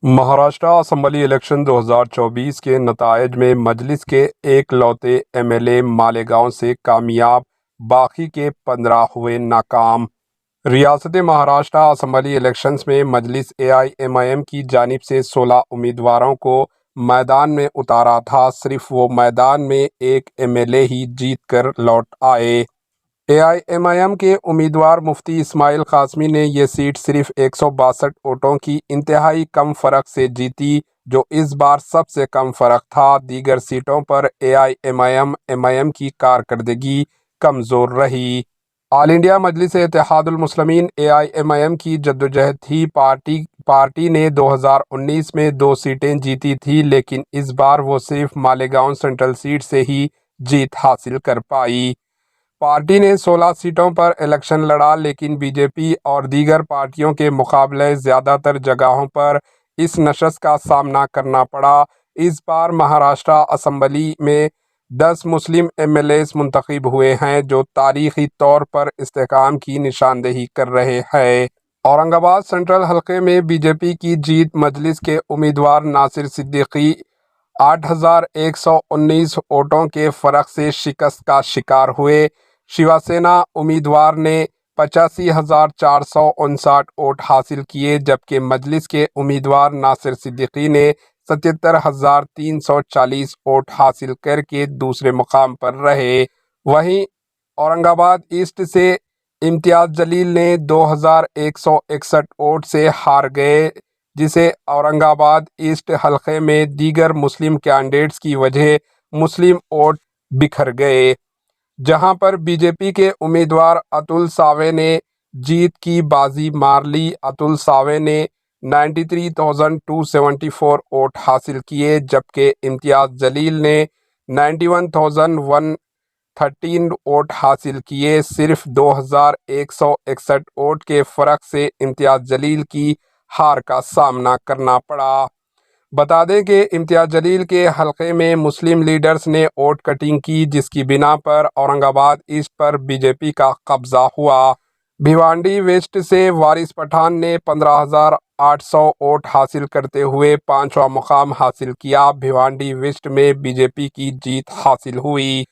Maharashtra assembly election 2024 کے نتائج میں مجلس کے ایک لوتے ایم ایل اے مالیگاؤں سے کامیاب، باقی کے 15 ہوئے ناکام۔ ریاست مہاراشٹر اسمبلی الیکشنز میں مجلس AIMIM کی جانب سے 16 امیدواروں کو میدان میں اتارا تھا، صرف وہ میدان میں ایک ایم ایل اے ہی جیت کر لوٹ آئے۔ AIMIM کے امیدوار مفتی اسماعیل قاسمی نے یہ سیٹ صرف 162 ووٹوں کی انتہائی کم فرق سے جیتی، جو اس بار سب سے کم فرق تھا۔ دیگر سیٹوں پر AIMIM کی کارکردگی کمزور رہی۔ آل انڈیا مجلس اتحاد المسلمین AIMIM کی جدوجہد تھی۔ پارٹی نے 2019 میں 2 سیٹیں جیتی تھی، لیکن اس بار وہ صرف مالیگاؤں سینٹرل سیٹ سے ہی جیت حاصل کر پائی۔ پارٹی نے 16 سیٹوں پر الیکشن لڑا، لیکن بی جے پی اور دیگر پارٹیوں کے مقابلے زیادہ تر جگہوں پر اس نشست کا سامنا کرنا پڑا۔ اس بار مہاراشٹر اسمبلی میں 10 مسلم ایم ایل ایز منتخب ہوئے ہیں، جو تاریخی طور پر استحکام کی نشاندہی کر رہے ہیں۔ اورنگ آباد سینٹرل حلقے میں بی جے پی کی جیت، مجلس کے امیدوار ناصر صدیقی 8119 ووٹوں کے فرق سے شکست کا شکار ہوئے۔ شیو سینا امیدوار نے 85,459 ووٹ حاصل کیے، جبکہ مجلس کے امیدوار ناصر صدیقی نے 77,340 ووٹ حاصل کر کے دوسرے مقام پر رہے۔ وہیں اورنگ آباد ایسٹ سے امتیاز جلیل نے 2161 ووٹ سے ہار گئے، جسے اورنگ آباد ایسٹ حلقے میں دیگر مسلم کینڈیڈیٹس کی وجہ مسلم ووٹ بکھر گئے، جہاں پر بی جے پی کے امیدوار اتل ساوے نے جیت کی بازی مار لی۔ اتل ساوے نے 93,274 ووٹ حاصل کیے، جبکہ امتیاز جلیل نے 91,113 ووٹ حاصل کیے۔ صرف 2161 ووٹ کے فرق سے امتیاز جلیل کی ہار کا سامنا کرنا پڑا۔ بتا دیں کہ امتیاز جلیل کے حلقے میں مسلم لیڈرز نے ووٹ کٹنگ کی، جس کی بنا پر اورنگ آباد ایسٹ پر بی جے پی کا قبضہ ہوا۔ بھیوانڈی ویسٹ سے وارث پٹھان نے 15,800 ووٹ حاصل کرتے ہوئے 5واں مقام حاصل کیا۔ بھیوانڈی ویسٹ میں بی جے پی کی جیت حاصل ہوئی۔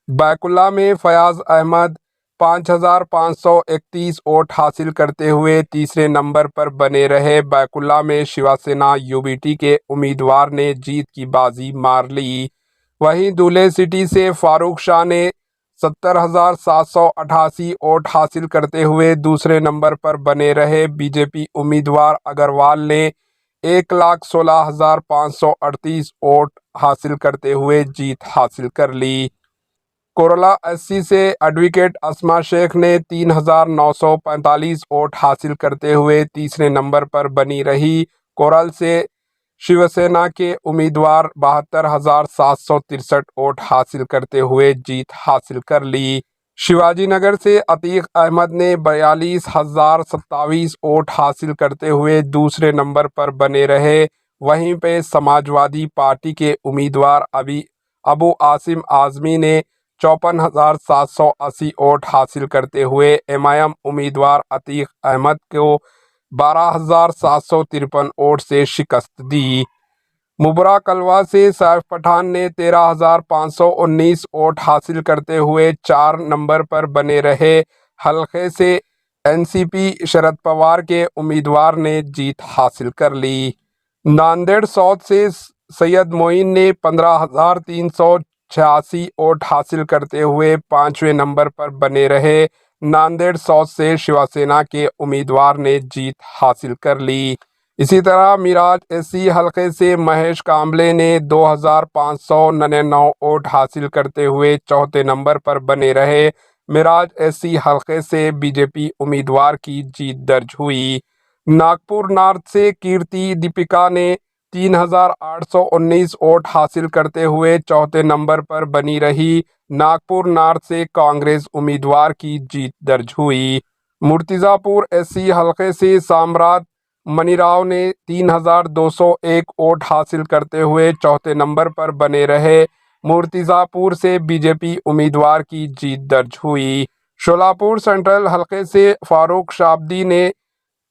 بیک اللہ میں فیاض احمد 5,531 ووٹ حاصل کرتے ہوئے تیسرے نمبر پر بنے رہے۔ بیک اللہ میں شیو سینا UBT کے امیدوار نے جیت کی بازی مار لی۔ وہیں دھولے سٹی سے فاروق شاہ نے 70,788 ووٹ حاصل کرتے ہوئے دوسرے نمبر پر بنے رہے۔ بی جے پی امیدوار اگروال نے 1,16,538 ووٹ حاصل کرتے ہوئے جیت حاصل کر لی۔ کورلا SC سے ایڈوکیٹ اسما شیخ نے 3,945 ووٹ حاصل کرتے ہوئے تیسرے نمبر پر بنی رہی۔ کورل سے شیو سینا کے امیدوار 72,763 ووٹ حاصل کرتے ہوئے جیت حاصل کر لی۔ شیواجی نگر سے عتیق احمد نے 42,027 ووٹ حاصل کرتے ہوئے دوسرے نمبر پر بنے رہے۔ وہیں پہ سماجوادی پارٹی کے امیدوار ابو عاصم اعظمی نے 54,780 ووٹ حاصل کرتے ہوئے MIM امیدوار عتیق احمد کو 12,753 ووٹ سے شکست دی۔ مبرا کلوا سے سیف پٹھان نے 13,519 ووٹ حاصل کرتے ہوئے 4 نمبر پر بنے رہے۔ حلقے سے NCP شرد پوار کے امیدوار نے جیت حاصل کر لی۔ ناندیڑ ساؤتھ سے سید معین نے 15,386 ووٹ حاصل کرتے ہوئے 5ویں نمبر پر بنے رہے۔ ناندیڑ ساؤتھ سے شیو سینا کے امیدوار نے جیت حاصل کر لی۔ اسی طرح میراج SC حلقے سے مہیش کامبلے نے 2,599 ووٹ حاصل کرتے ہوئے چوتھے نمبر پر بنے رہے۔ میراج SC حلقے سے بی جے پی امیدوار کی جیت درج ہوئی۔ ناگپور نارتھ سے کیرتی دیپکا نے 3,819 ووٹ حاصل کرتے ہوئے چوتھے نمبر پر بنی رہی۔ ناگپور نارتھ سے کانگریس امیدوار کی جیت درج ہوئی۔ مرتضی پور SC حلقے سے سامرات منی راؤ نے 3,201 ووٹ حاصل کرتے ہوئے چوتھے نمبر پر بنے رہے۔ مرتضی پور سے بی جے پی امیدوار کی جیت درج ہوئی۔ شولاپور سینٹرل حلقے سے فاروق شابدی نے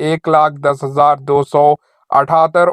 1,10,278